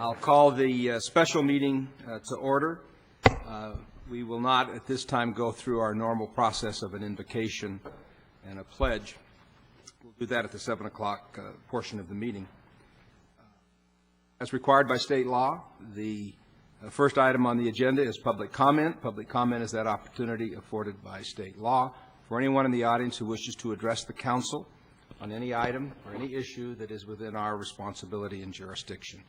I'll call the special meeting to order. We will not at this time go through our normal process of an invocation and a pledge. We'll do that at the 7 o'clock portion of the meeting. As required by state law, the first item on the agenda is public comment. Public comment is that opportunity afforded by state law for anyone in the audience who wishes to address the council on any item or any issue that is within our responsibility and jurisdiction.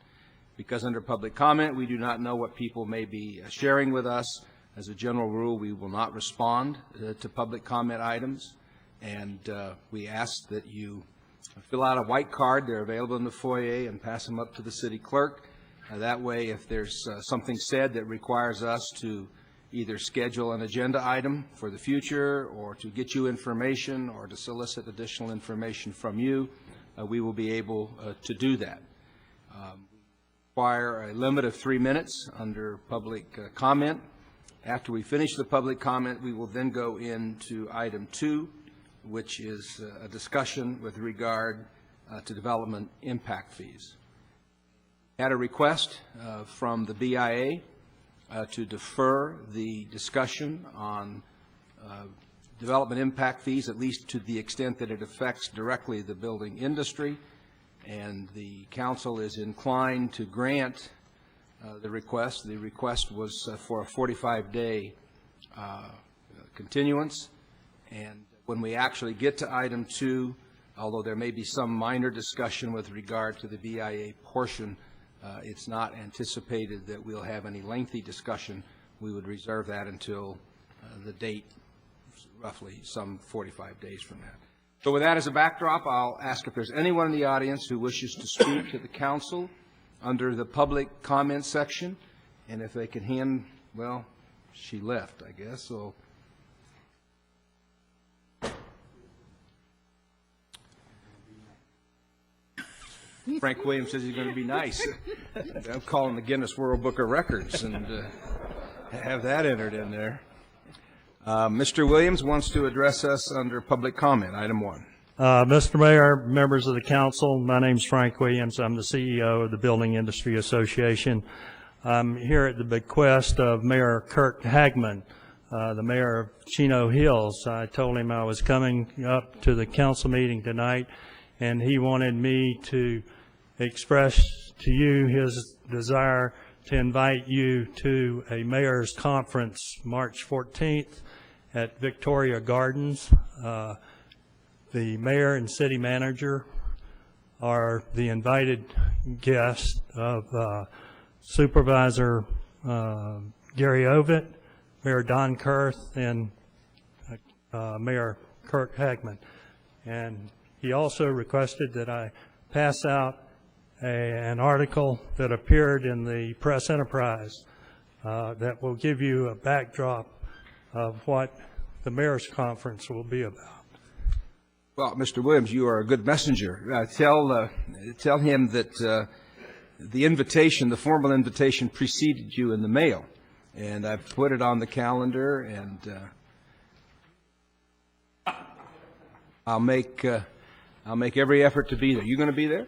Because under public comment, we do not know what people may be sharing with us. As a general rule, we will not respond to public comment items, and we ask that you fill out a white card. They're available in the foyer, and pass them up to the city clerk. That way, if there's something said that requires us to either schedule an agenda item for the future or to get you information or to solicit additional information from you, we will be able to do that. We require a limit of 3 minutes under public comment. After we finish the public comment, we will then go into item 2, which is a discussion with regard to development impact fees. Had a request from the BIA to defer the discussion on development impact fees, at least to the extent that it affects directly the building industry, and the council is inclined to grant the request. The request was for a 45-day continuance, and when we actually get to item 2, although there may be some minor discussion with regard to the BIA portion, it's not anticipated that we'll have any lengthy discussion. We would reserve that until the date, roughly some 45 days from that. So with that as a backdrop, I'll ask if there's anyone in the audience who wishes to speak to the council under the public comment section, and if they can hand, well, she left, I guess, so. Frank Williams says he's going to be nice. I'm calling the Guinness World Book of Records and have that entered in there. Mr. Williams wants to address us under public comment, item 1. Mr. Mayor, members of the council, my name is Frank Williams. I'm the CEO of the Building Industry Association. I'm here at the bequest of Mayor Kirk Hagman, the mayor of Chino Hills. I told him I was coming up to the council meeting tonight, and he wanted me to express to you his desire to invite you to a mayor's conference March 14th at Victoria Gardens. The mayor and city manager are the invited guests of Supervisor Gary Ovitt, Mayor Don Kurth, and Mayor Kirk Hagman. And he also requested that I pass out an article that appeared in the Press Enterprise that will give you a backdrop of what the mayor's conference will be about. Well, Mr. Williams, you are a good messenger. Tell him that the invitation, the formal invitation, preceded you in the mail, and I've put it on the calendar, and I'll make every effort to be there. You going to be there?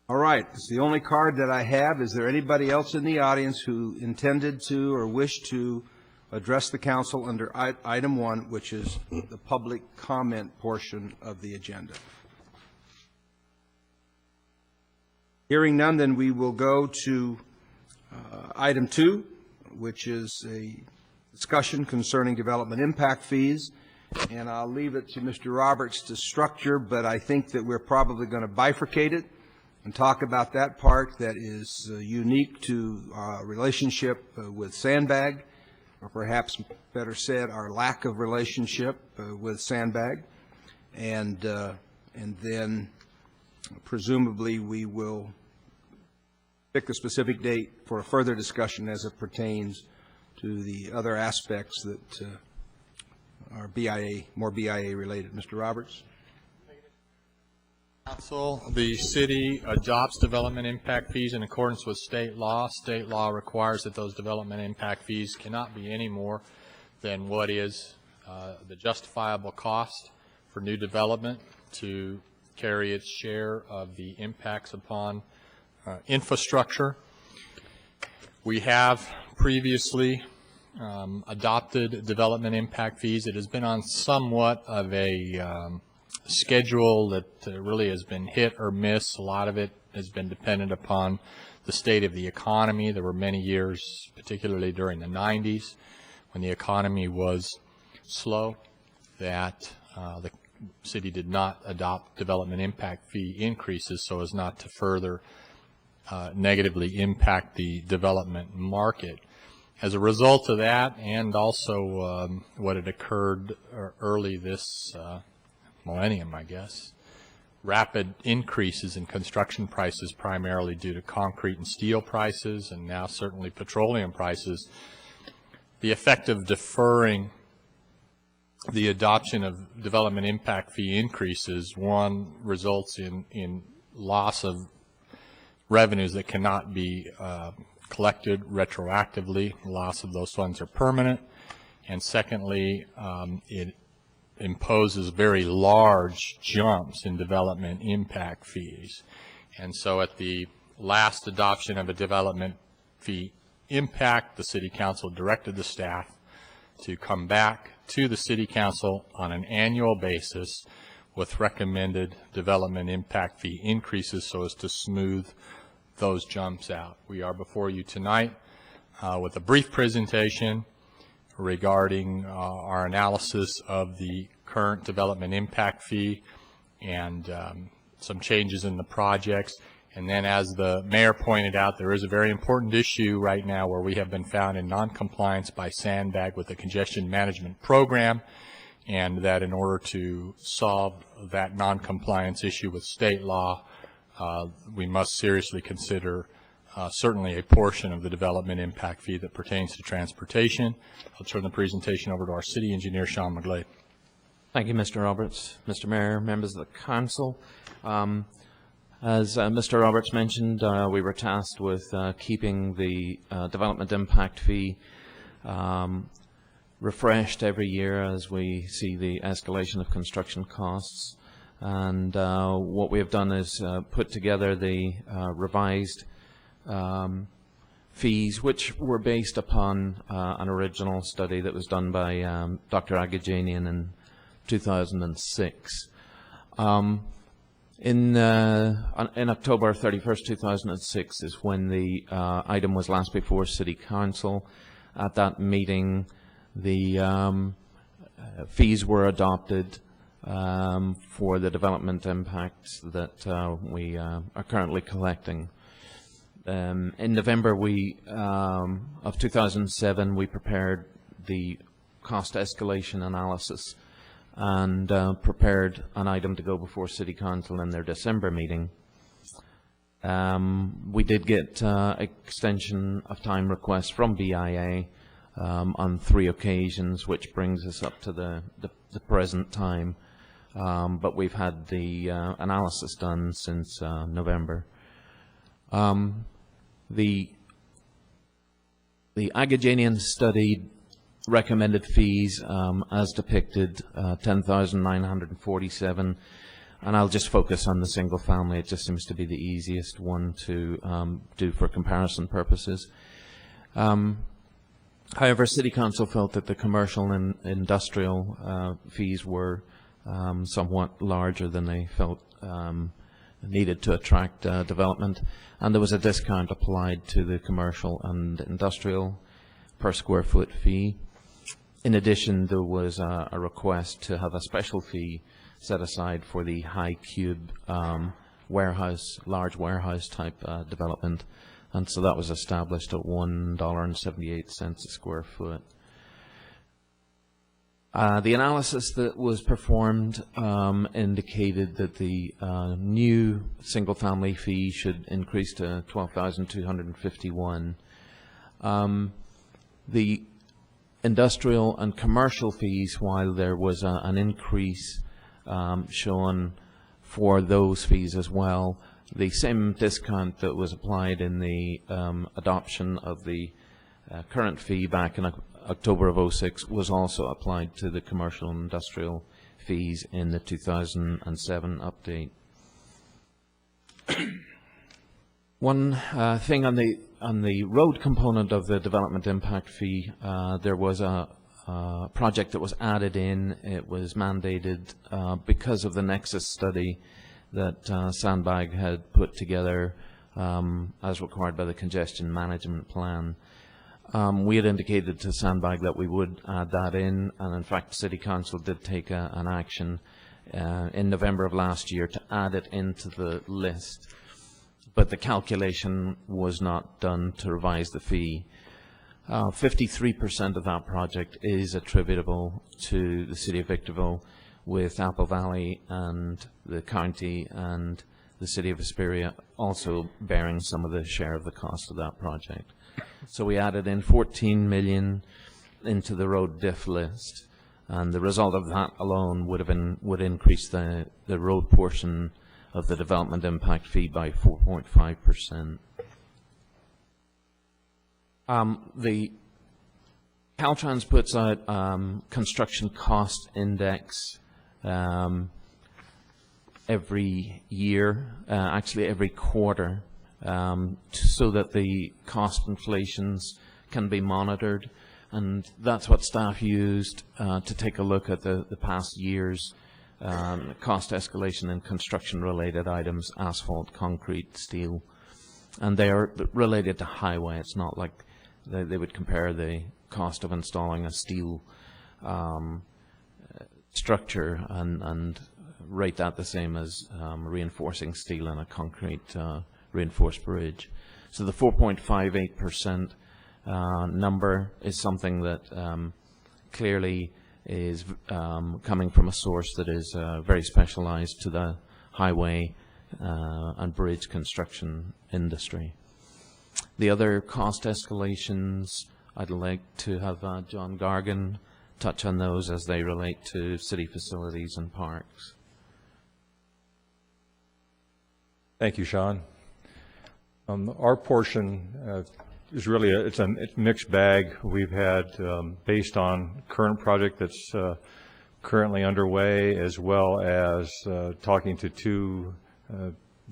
All right, it's the only card that I have. Is there anybody else in the audience who intended to or wished to address the council under item 1, which is the public comment portion of the agenda? Hearing none, then we will go to item 2, which is a discussion concerning development impact fees. And I'll leave it to Mr. Roberts to structure, but I think that we're probably going to bifurcate it and talk about that part that is unique to our relationship with Sandbag, or perhaps better said, our lack of relationship with Sandbag, and then presumably we will pick a specific date for a further discussion as it pertains to the other aspects that are BIA, more BIA related. Mr. Roberts? Council, the city adopts development impact fees in accordance with state law. State law requires that those development impact fees cannot be any more than what is the justifiable cost for new development to carry its share of the impacts upon infrastructure. We have previously adopted development impact fees. It has been on somewhat of a schedule that really has been hit or miss. A lot of it has been dependent upon the state of the economy. There were many years, particularly during the 90s, when the economy was slow, that the city did not adopt development impact fee increases so as not to further negatively impact the development market. As a result of that, and also what had occurred early this millennium, I guess, rapid increases in construction prices primarily due to concrete and steel prices, and now certainly petroleum prices, the effect of deferring the adoption of development impact fee increases, one, results in loss of revenues that cannot be collected retroactively. Loss of those funds are permanent. And secondly, it imposes very large jumps in development impact fees. And so at the last adoption of a development fee impact, the City Council directed the staff to come back to the City Council on an annual basis with recommended development impact fee increases so as to smooth those jumps out. We are before you tonight with a brief presentation regarding our analysis of the current development impact fee and some changes in the projects. And then, as the mayor pointed out, there is a very important issue right now where we have been found in noncompliance by Sandbag with the congestion management program, and that in order to solve that noncompliance issue with state law, we must seriously consider certainly a portion of the development impact fee that pertains to transportation. I'll turn the presentation over to our city engineer, Sean McGlade. Thank you, Mr. Roberts. Mr. Mayor, members of the council. As Mr. Roberts mentioned, we were tasked with keeping the development impact fee refreshed every year as we see the escalation of construction costs. And what we have done is put together the revised fees, which were based upon an original study that was done by Dr. Agajanian in 2006. In October 31st, 2006 is when the item was last before City Council. At that meeting, the fees were adopted for the development impacts that we are currently collecting. In November of 2007, we prepared the cost escalation analysis and prepared an item to go before City Council in their December meeting. We did get extension of time requests from BIA on 3 occasions, which brings us up to the present time. But we've had the analysis done since November. The Agajanian study recommended fees as depicted, 10,947, and I'll just focus on the single family. It just seems to be the easiest one to do for comparison purposes. However, City Council felt that the commercial and industrial fees were somewhat larger than they felt needed to attract development, and there was a discount applied to the commercial and industrial per square foot fee. In addition, there was a request to have a special fee set aside for the high cube warehouse, large warehouse type development, and so that was established at $1.78 a square foot. The analysis that was performed indicated that the new single-family fee should increase to $12,251. The industrial and commercial fees, while there was an increase shown for those fees as well. The same discount that was applied in the adoption of the current fee back in October of '06 was also applied to the commercial and industrial fees in the 2007 update. One thing on the road component of the development impact fee, there was a project that was added in. It was mandated because of the Nexus study that Sandbag had put together as required by the congestion management plan. We had indicated to Sandbag that we would add that in, and in fact City Council did take an action in November of last year to add it into the list, but the calculation was not done to revise the fee. 53% of that project is attributable to the City of Victorville, with Apple Valley and the county and the City of Hesperia also bearing some of the share of the cost of that project. So we added in 14 million into the road diff list, and the result of that alone would increase the road portion of the development impact fee by 4.5%. The Caltrans puts out construction cost index every year, actually every quarter, so that the cost inflations can be monitored, and that's what staff used to take a look at the past year's cost escalation in construction-related items, asphalt, concrete, steel, and they are related to highway. It's not like they would compare the cost of installing a steel structure and rate that the same as reinforcing steel in a concrete reinforced bridge. So the 4.58% number is something that clearly is coming from a source that is very specialized to the highway and bridge construction industry. The other cost escalations, I'd like to have John Gargan touch on those as they relate to city facilities and parks. Thank you, Sean. Our portion is really it's a mixed bag. We've had, based on current project that's currently underway, as well as talking to two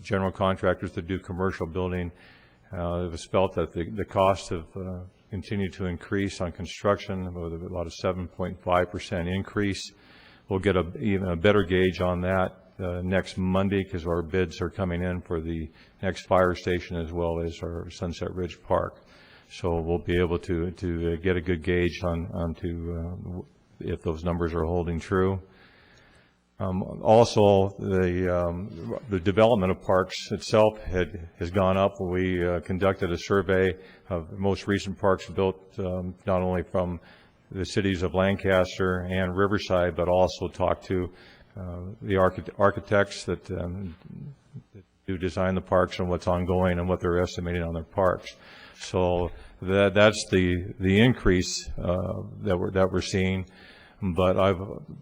general contractors that do commercial building, it was felt that the costs have continued to increase on construction, with about a 7.5% increase. We'll get even a better gauge on that next Monday, because our bids are coming in for the next fire station as well as our Sunset Ridge Park. So we'll be able to get a good gauge on if those numbers are holding true. Also, the development of parks itself has gone up. We conducted a survey of the most recent parks built, not only from the cities of Lancaster and Riverside, but also talked to the architects that do design the parks and what's ongoing and what they're estimating on their parks. So that's the increase that we're seeing. But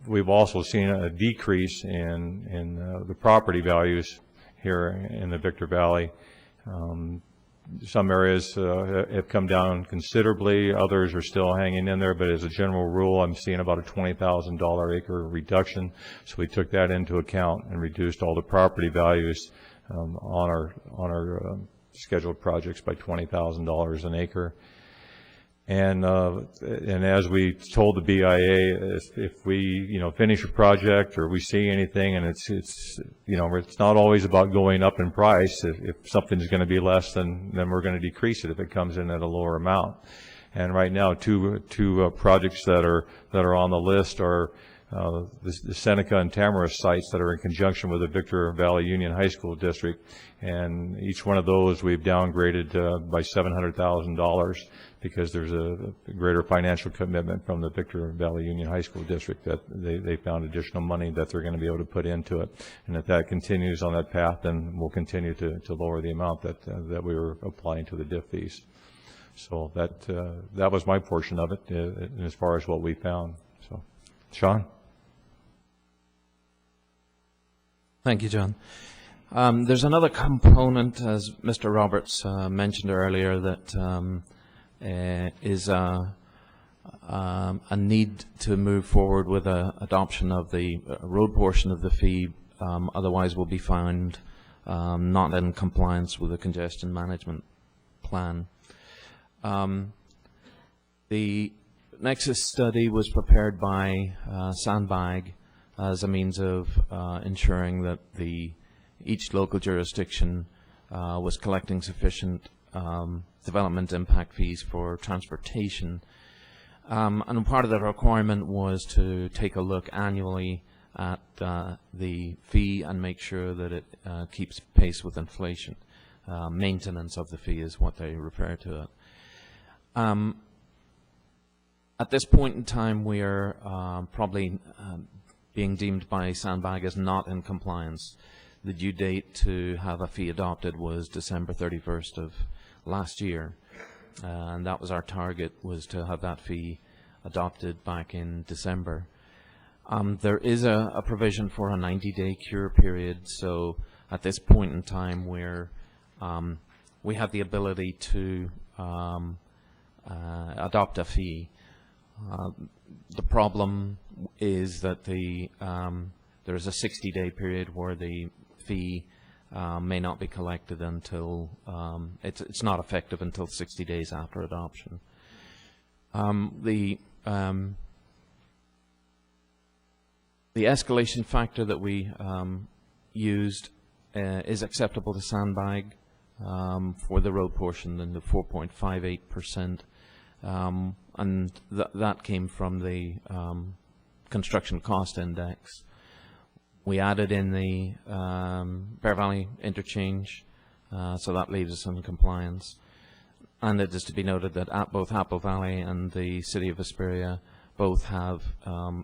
we've also seen a decrease in the property values here in the Victor Valley. Some areas have come down considerably, others are still hanging in there, but as a general rule, I'm seeing about a $20,000 acre reduction. So we took that into account and reduced all the property values on our scheduled projects by $20,000 an acre. And as we told the BIA, if we finish a project or we see anything, and it's not always about going up in price. If something's going to be less, then we're going to decrease it if it comes in at a lower amount. And right now, two projects that are on the list are the Seneca and Tamara's sites that are in conjunction with the Victor Valley Union High School District, and each one of those we've downgraded by $700,000 because there's a greater financial commitment from the Victor Valley Union High School District that they found additional money that they're going to be able to put into it. And if that continues on that path, then we'll continue to lower the amount that we were applying to the DIF fees. So that was my portion of it as far as what we found. So, Sean? Thank you, John. There's another component, as Mr. Roberts mentioned earlier, that is a need to move forward with adoption of the road portion of the fee. Otherwise, we'll be found not in compliance with the congestion management plan. The Nexus study was prepared by Sandbag as a means of ensuring that each local jurisdiction was collecting sufficient development impact fees for transportation. And part of the requirement was to take a look annually at the fee and make sure that it keeps pace with inflation. Maintenance of the fee is what they refer to it. At this point in time, we are probably being deemed by Sandbag as not in compliance. The due date to have a fee adopted was December 31st of last year, and that was our target, was to have that fee adopted back in December. There is a provision for a 90-day cure period, so at this point in time we have the ability to adopt a fee. The problem is that there is a 60-day period where the fee may not be collected until it's not effective until 60 days after adoption. The escalation factor that we used is acceptable to Sandbag for the road portion in the 4.58%. And that came from the construction cost index. We added in the Bear Valley interchange, so that leaves us in compliance. And it is to be noted that both Apple Valley and the City of Hesperia both have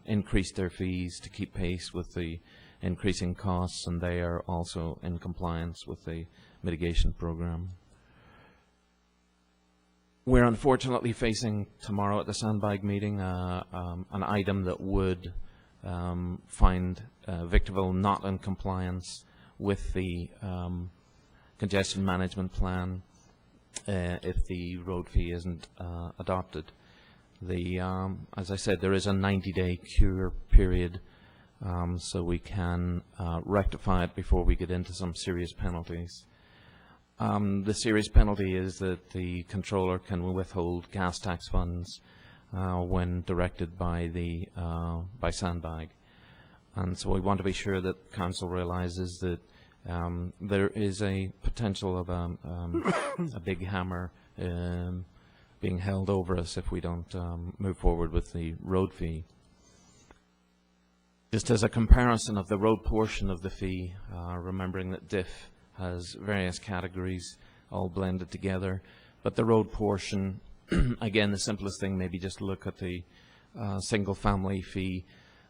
increased their fees to keep pace with the increasing costs, and they are also in compliance with the mitigation program. We're unfortunately facing tomorrow at the Sandbag meeting an item that would find Victorville not in compliance with the congestion management plan if the road fee isn't adopted. As I said, there is a 90-day cure period, so we can rectify it before we get into some serious penalties. The serious penalty is that the controller can withhold gas tax funds when directed by Sandbag, and so we want to be sure that Council realizes that there is a potential of a big hammer being held over us if we don't move forward with the road fee. Just as a comparison of the road portion of the fee, remembering that DIF has various categories all blended together, but the road portion, again, the simplest thing maybe just look at the single family fee.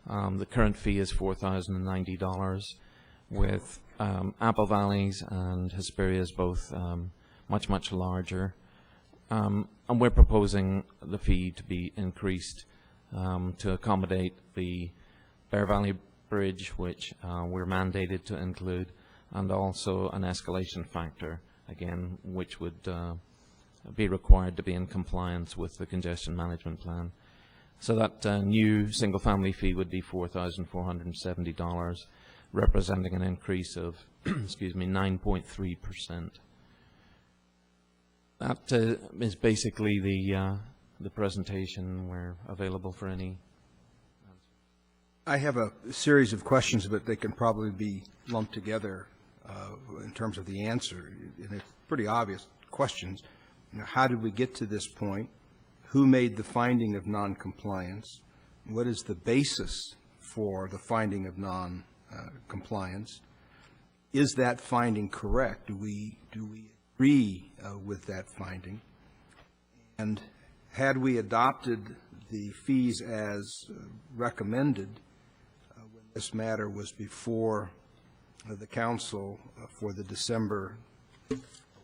The current fee is $4,090, with Apple Valley's and Hesperia's both much larger. And we're proposing the fee to be increased to accommodate the Bear Valley Bridge, which we're mandated to include, and also an escalation factor, again, which would be required to be in compliance with the congestion management plan. So that new single-family fee would be $4,470, representing an increase of, excuse me, 9.3%. That is basically the presentation. We're available for any. I have a series of questions, but they can probably be lumped together in terms of the answer. And it's pretty obvious questions. You know, how did we get to this point? Who made the finding of noncompliance? What is the basis for the finding of non-compliance? Is that finding correct? Do we agree with that finding? And had we adopted the fees as recommended when this matter was before the council for the December,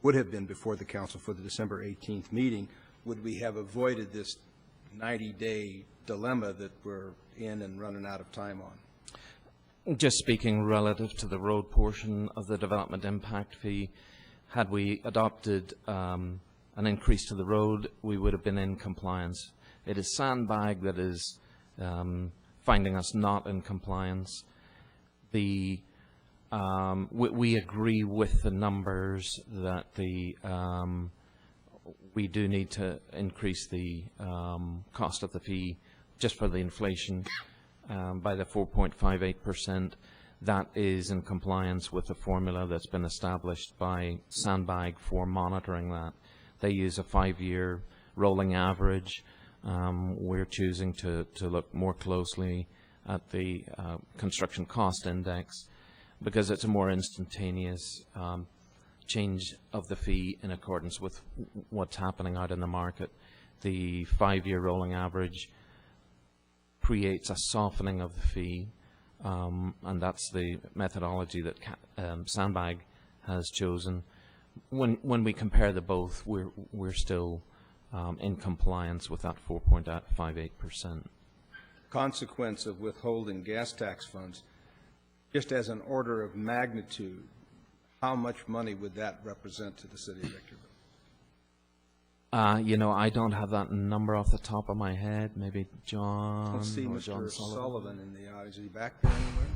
would have been before the council for the December 18th meeting, would we have avoided this 90-day dilemma that we're in and running out of time on? Just speaking relative to the road portion of the development impact fee, had we adopted an increase to the road, we would have been in compliance. It is Sandbag that is finding us not in compliance. We agree with the numbers that we do need to increase the cost of the fee just for the inflation by the 4.58%. That is in compliance with the formula that's been established by Sandbag for monitoring that. They use a 5-year rolling average. We're choosing to look more closely at the construction cost index because it's a more instantaneous change of the fee in accordance with what's happening out in the market. The 5-year rolling average creates a softening of the fee, and that's the methodology that Sandbag has chosen. When we compare the both, we're still in compliance with that 4.58%. Consequence of withholding gas tax funds, just as an order of magnitude, how much money would that represent to the city of Victorville? You know, I don't have that number off the top of my head. Maybe John Let's see or Mr. John Sullivan in the audience. Is he back there anywhere?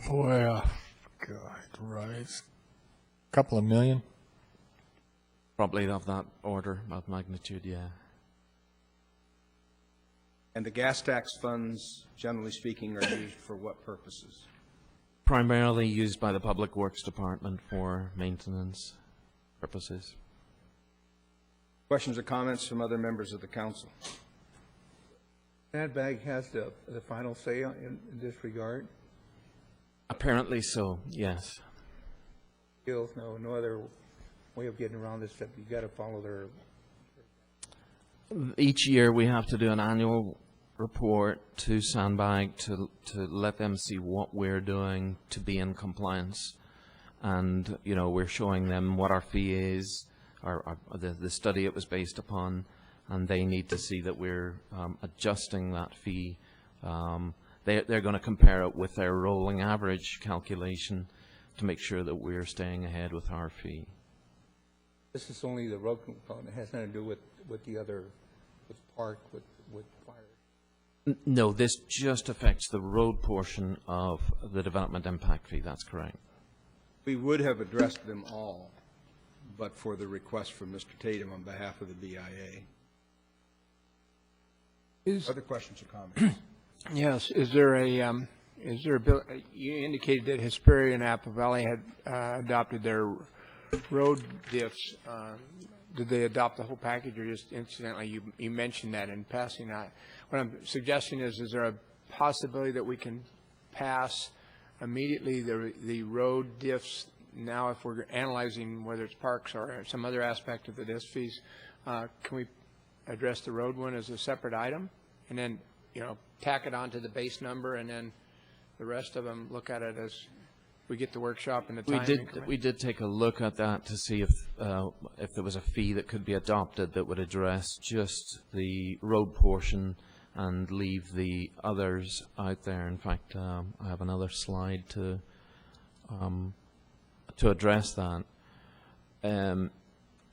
Boy, God, right. Couple of million? Probably of that order of magnitude, yeah. And the gas tax funds, generally speaking, are used for what purposes? Primarily used by the Public Works Department for maintenance purposes. Questions or comments from other members of the council? Sandbag has the final say in this regard? Apparently so, yes. Feels no other way of getting around this, that you got to follow their... Each year we have to do an annual report to Sandbag to let them see what we're doing to be in compliance. And, you know, we're showing them what our fee is, the study it was based upon, and they need to see that we're adjusting that fee. They're going to compare it with their rolling average calculation to make sure that we're staying ahead with our fee. This is only the road component. It has nothing to do with the other, with park, with fire. No, this just affects the road portion of the development impact fee. That's correct. We would have addressed them all, but for the request from Mr. Tatum on behalf of the BIA. Other questions or comments? Yes, is there a you indicated that Hesperia and Apple Valley had adopted their road diffs. Did they adopt the whole package, or just incidentally you mentioned that in passing? What I'm suggesting is there a possibility that we can pass immediately the road diffs now if we're analyzing whether it's parks or some other aspect of the diff fees? Can we address the road one as a separate item, and then, you know, tack it onto the base number, and then the rest of them look at it as we get the workshop and the time increment? We did take a look at that to see if there was a fee that could be adopted that would address just the road portion and leave the others out there. In fact, I have another slide to address that.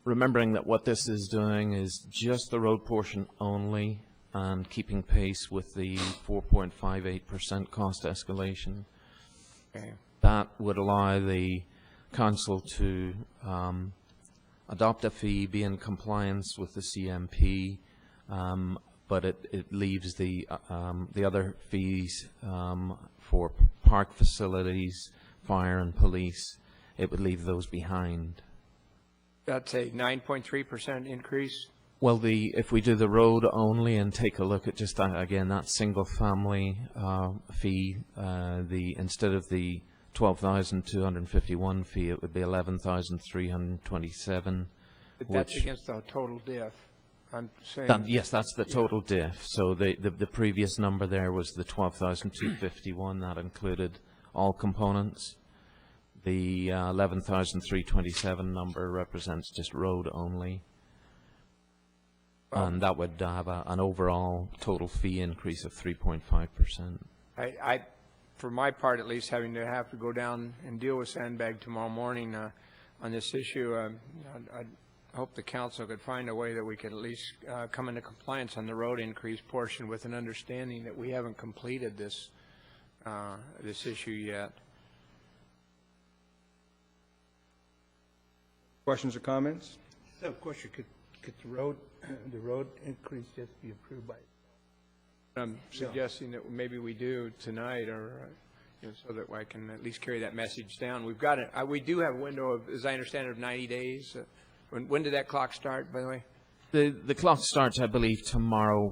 Remembering that what this is doing is just the road portion only, and keeping pace with the 4.58% cost escalation. Okay. That would allow the council to adopt a fee, be in compliance with the CMP, but it leaves the other fees for park facilities, fire and police. It would leave those behind. That's a 9.3% increase. Well, if we do the road only and take a look at just that, again, that single family fee, instead of the 12,251 fee, it would be 11,327. But that's against the total diff. I'm saying. Yes, that's the total diff. So the previous number there was the 12,251. That included all components. The 11,327 number represents just road only. And that would have an overall total fee increase of 3.5%. for my part at least, having to go down and deal with Sandbag tomorrow morning on this issue, I hope the council could find a way that we could at least come into compliance on the road increase portion with an understanding that we haven't completed this issue yet. Questions or comments? So, of course, could the road increase just be approved by? I'm suggesting that maybe we do tonight, or so that I can at least carry that message down. We've got it. We do have a window of, as I understand it, of 90 days. When did that clock start, by the way? The clock starts, I believe, tomorrow.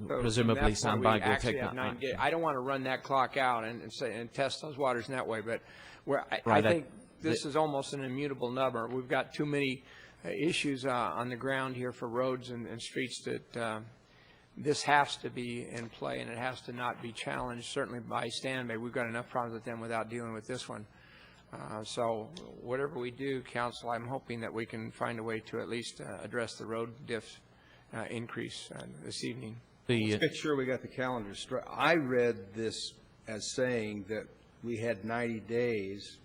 Presumably, That's why we Sandbag will actually take have that 90 days. action. I don't want to run that clock out and test those waters in that way, but I Right, think this is almost an immutable number. We've got too many issues on the ground here for roads and streets that this has to be in play, and it has to not be challenged, certainly by Sandbag. We've got enough problems with them without dealing with this one. So whatever we do, Council, I'm hoping that we can find a way to at least address the road diff increase this evening. Let's make sure we got the calendar straight. I read this as saying that we had 90 days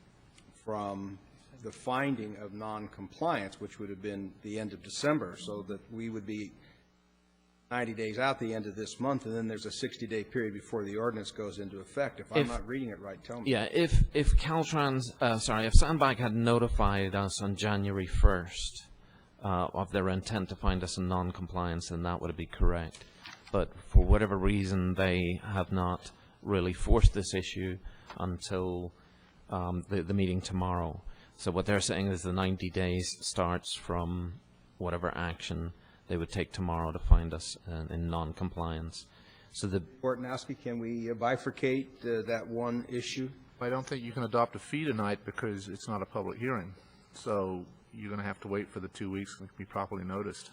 from the finding of non-compliance, which would have been the end of December, so that we would be 90 days out the end of this month, and then there's a 60-day period before the ordinance goes into effect. If I'm not reading it right, tell me. Yeah, if Caltrans, if Sandbag had notified us on January 1st of their intent to find us in non-compliance, then that would be correct. But for whatever reason, they have not really forced this issue until the meeting tomorrow. So what they're saying is the 90 days starts from whatever action they would take tomorrow to find us in non-compliance. So the Bortnowski, can we bifurcate that one issue? I don't think you can adopt a fee tonight because it's not a public hearing. So you're going to have to wait for the 2 weeks and be properly noticed.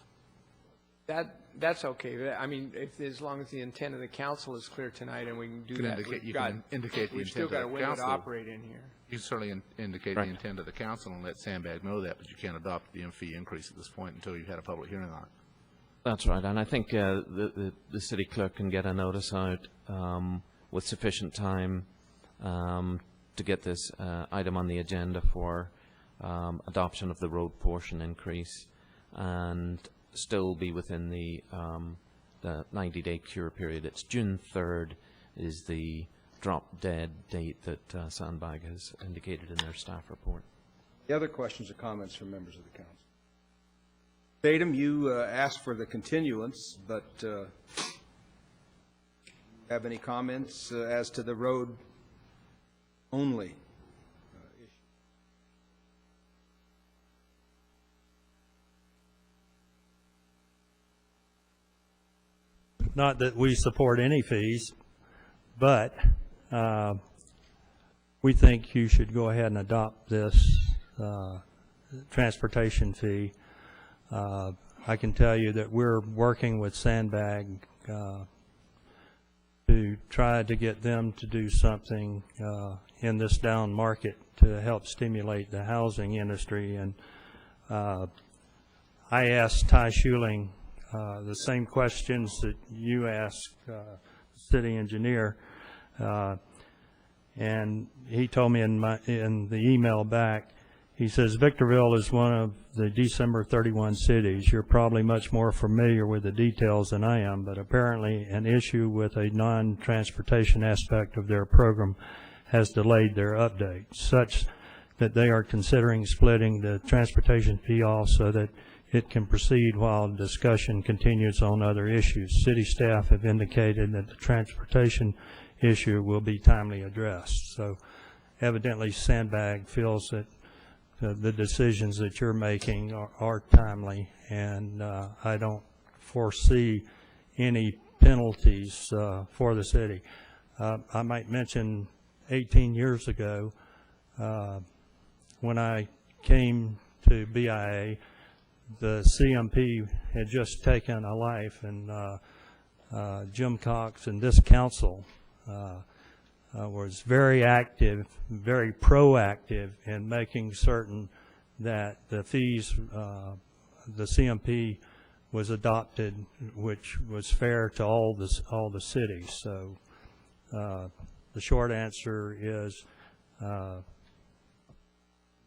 That's okay. I mean, as long as the intent of the council is clear tonight and we can do that. You can indicate the We've still intent got a of the window to council. operate in here. You can certainly indicate Right. the intent of the council and let Sandbag know that, but you can't adopt the fee increase at this point until you've had a public hearing on it. That's right, and I think the city clerk can get a notice out with sufficient time to get this item on the agenda for adoption of the road portion increase, and still be within the 90-day cure period. It's June 3rd is the drop-dead date that Sandbag has indicated in their staff report. The other questions or comments from members of the council? Tatum, you asked for the continuance, but have any comments as to the road only issue? Not that we support any fees, but we think you should go ahead and adopt this transportation fee. I can tell you that we're working with Sandbag to try to get them to do something in this down market to help stimulate the housing industry. And I asked Ty Schuling the same questions that you asked the city engineer, and he told me in the email back, he says, Victorville is one of the December 31 cities. You're probably much more familiar with the details than I am, but apparently an issue with a non-transportation aspect of their program has delayed their update, such that they are considering splitting the transportation fee off so that it can proceed while discussion continues on other issues. City staff have indicated that the transportation issue will be timely addressed. So evidently Sandbag feels that the decisions that you're making are timely, and I don't foresee any penalties for the city. I might mention 18 years ago when I came to BIA, the CMP had just taken a life, and Jim Cox and this council was very active, very proactive in making certain that the fees, the CMP was adopted, which was fair to all the cities. So the short answer is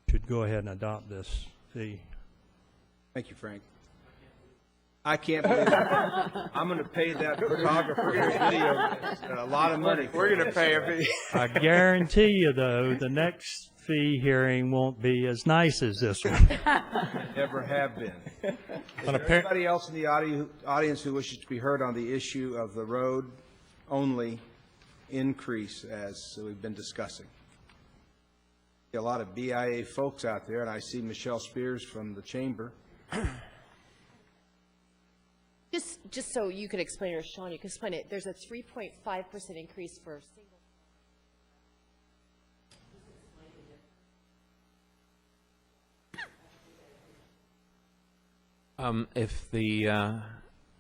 should go ahead and adopt this fee. Thank you, Frank. I can't believe it. I'm going to pay that photographer to video this a lot of money. We're going to pay a fee. I guarantee you, though, the next fee hearing won't be as nice as this one. Never have been. Is there anybody else in the audience who wishes to be heard on the issue of the road-only increase as we've been discussing? A lot of BIA folks out there, and I see Michelle Spears from the chamber. Just so you can explain, or Sean, you can explain it, there's a 3.5% increase for single.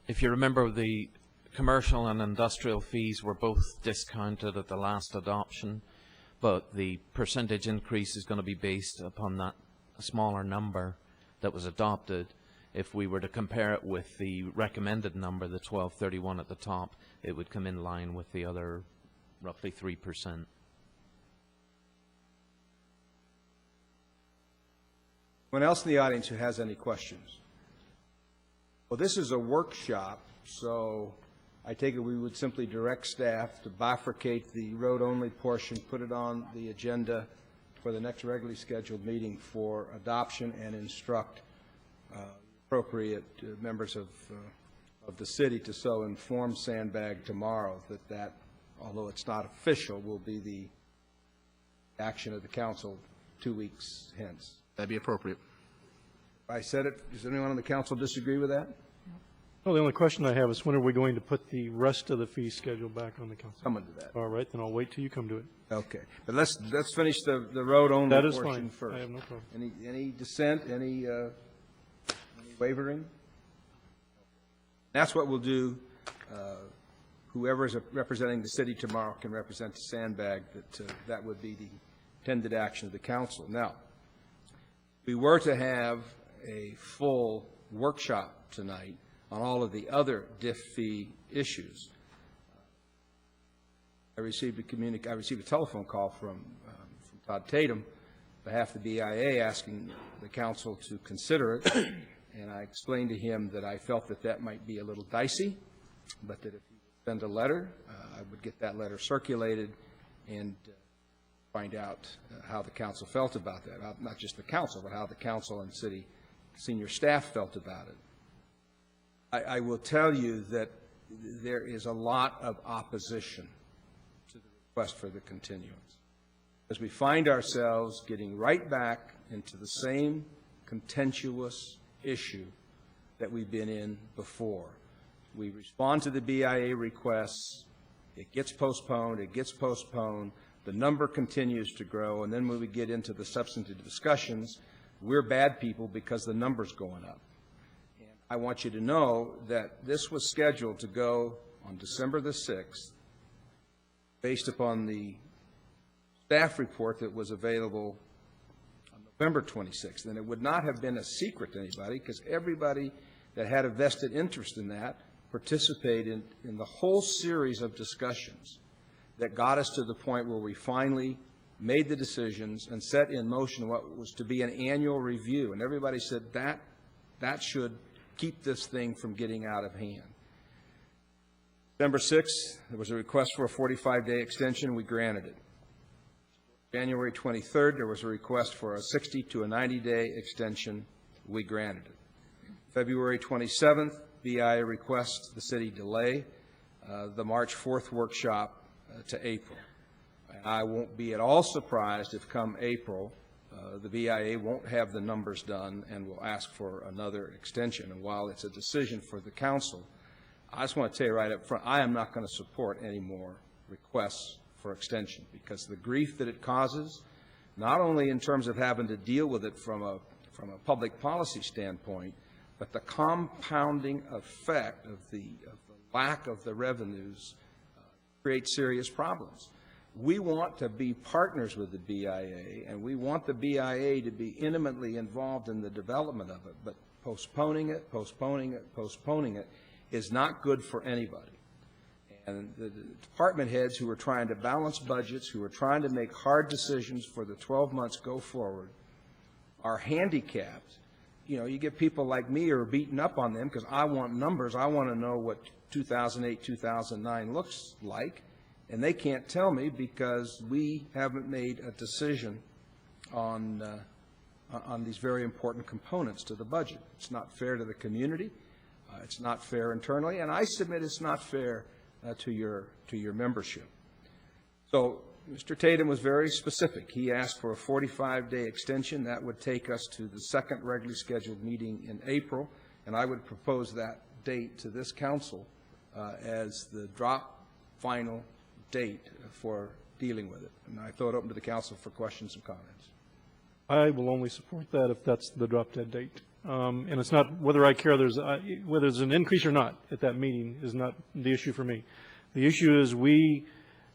If you remember, the commercial and industrial fees were both discounted at the last adoption, but the percentage increase is going to be based upon that smaller number that was adopted. If we were to compare it with the recommended number, the 1231 at the top, it would come in line with the other roughly 3%. Anyone else in the audience who has any questions? Well, this is a workshop, so I take it we would simply direct staff to bifurcate the road-only portion, put it on the agenda for the next regularly scheduled meeting for adoption, and instruct appropriate members of the city to so inform Sandbag tomorrow that, although it's not official, will be the action of the council 2 weeks hence. That'd be appropriate. I said it. Does anyone on the council disagree with that? Well, the only question I have is when are we going to put the rest of the fee schedule back on the council? Coming to that. All right, then I'll wait till you come to it. Okay, but let's finish the road-only That is portion fine. first. I have no problem. Any dissent, any wavering? That's what we'll do. Whoever is representing the city tomorrow can represent the Sandbag. That would be the intended action of the council. Now, if we were to have a full workshop tonight on all of the other DIF fee issues, I received a telephone call from Todd Tatum on behalf of the BIA asking the council to consider it, and I explained to him that I felt that might be a little dicey, but that if he would send a letter, I would get that letter circulated and find out how the council felt about that. Not just the council, but how the council and city senior staff felt about it. I will tell you that there is a lot of opposition to the request for the continuance, as we find ourselves getting right back into the same contentious issue that we've been in before. We respond to the BIA requests, it gets postponed, the number continues to grow, and then when we get into the substantive discussions, we're bad people because the number's going up. And I want you to know that this was scheduled to go on December the 6th based upon the staff report that was available on November 26th. And it would not have been a secret to anybody because everybody that had a vested interest in that participated in the whole series of discussions that got us to the point where we finally made the decisions and set in motion what was to be an annual review. And everybody said that should keep this thing from getting out of hand. December 6th, there was a request for a 45-day extension. We granted it. January 23rd, there was a request for a 60 to a 90-day extension. We granted it. February 27th, BIA requests the city delay the March 4th workshop to April. And I won't be at all surprised if come April, the BIA won't have the numbers done and will ask for another extension. And while it's a decision for the council, I just want to tell you right up front, I am not going to support any more requests for extension because the grief that it causes, not only in terms of having to deal with it from a public policy standpoint, but the compounding effect of the lack of the revenues creates serious problems. We want to be partners with the BIA, and we want the BIA to be intimately involved in the development of it, but postponing it is not good for anybody. And And the department heads who are trying to balance budgets, who are trying to make hard decisions for the 12 months go forward, are handicapped. You know, you get people like me who are beating up on them because I want numbers. I want to know what 2008, 2009 looks like, and they can't tell me because we haven't made a decision on these very important components to the budget. It's not fair to the community. It's not fair internally, and I submit it's not fair to your membership. So Mr. Tatum was very specific. He asked for a 45-day extension. That would take us to the second regularly scheduled meeting in April, and I would propose that date to this council as the drop final date for dealing with it. And I throw it open to the council for questions and comments. I will only support that if that's the drop dead date. And it's not whether I care whether there's an increase or not at that meeting is not the issue for me. The issue is we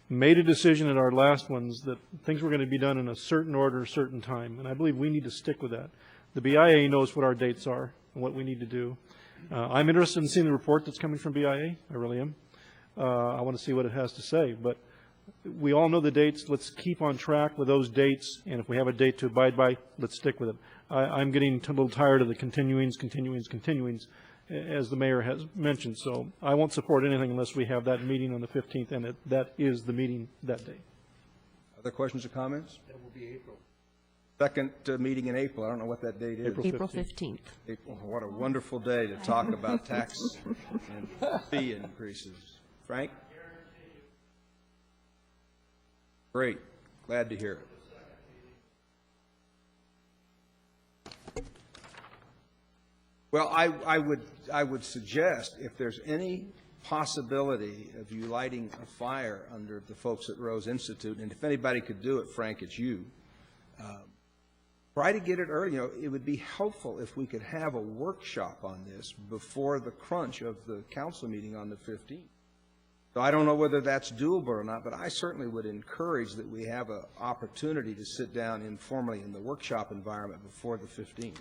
made a decision at our last ones that things were going to be done in a certain order, a certain time, and I believe we need to stick with that. The BIA knows what our dates are and what we need to do. I'm interested in seeing the report that's coming from BIA. I really am. I want to see what it has to say, but we all know the dates. Let's keep on track with those dates, and if we have a date to abide by, let's stick with it. I'm getting a little tired of the continuings, as the mayor has mentioned, so I won't support anything unless we have that meeting on the 15th, and that is the meeting that day. Other questions or comments? That will be April. Second meeting in April. I don't know what that date is. April 15th. April. What a wonderful day to talk about tax and fee increases. Frank? Great. Glad to hear it. Well, I would suggest if there's any possibility of you lighting a fire under the folks at Rose Institute, and if anybody could do it, Frank, it's you, try to get it early. You know, it would be helpful if we could have a workshop on this before the crunch of the council meeting on the 15th. So I don't know whether that's doable or not, but I certainly would encourage that we have an opportunity to sit down informally in the workshop environment before the 15th.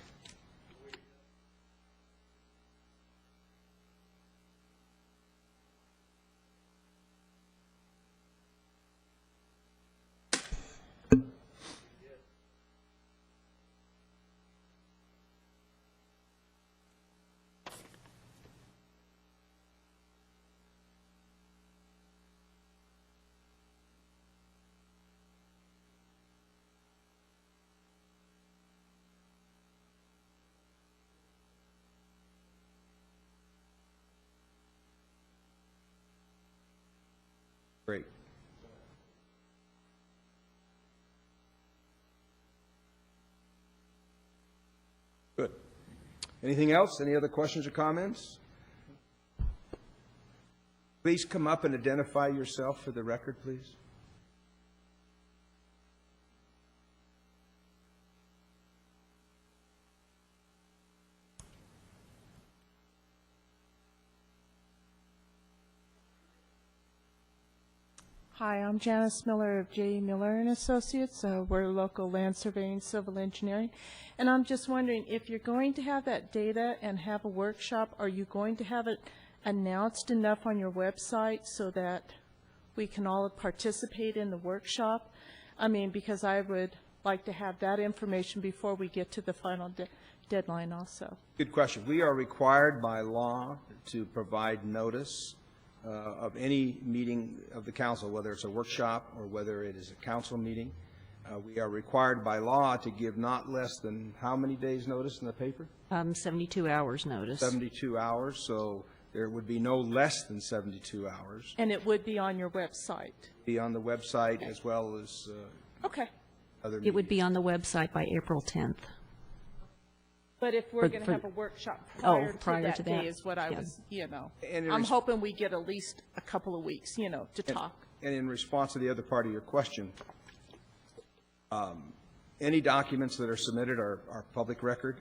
Great. Good. Anything else? Any other questions or comments? Please come up and identify yourself for the record, please. Hi, I'm Janice Miller of J. Miller and Associates. We're local land surveying, civil engineering. And I'm just wondering, if you're going to have that data and have a workshop, are you going to have it announced enough on your website so that we can all participate in the workshop? I mean, because I would like to have that information before we get to the final deadline also. Good question. We are required by law to provide notice of any meeting of the council, whether it's a workshop or whether it is a council meeting. We are required by law to give not less than how many days' notice in the paper? 72 hours notice. 72 hours, so there would be no less than 72 hours. And it would be on your website? Be on the website as well as Okay. other It would meetings. be on the website by April 10th. But if we're going to have a workship prior to that day is what I was, And in I'm res- hoping we get at least a couple of weeks, to talk. And in response to the other part of your question, any documents that are submitted are public record,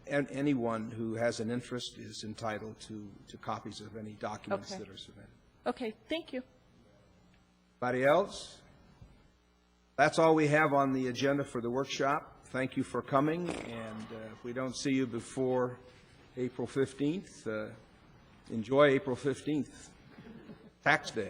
and anyone who has an interest is entitled to copies of any documents Okay. that are submitted. Okay, thank you. Anybody else? That's all we have on the agenda for the workshop. Thank you for coming, and if we don't see you before April 15th, enjoy April 15th. Tax day.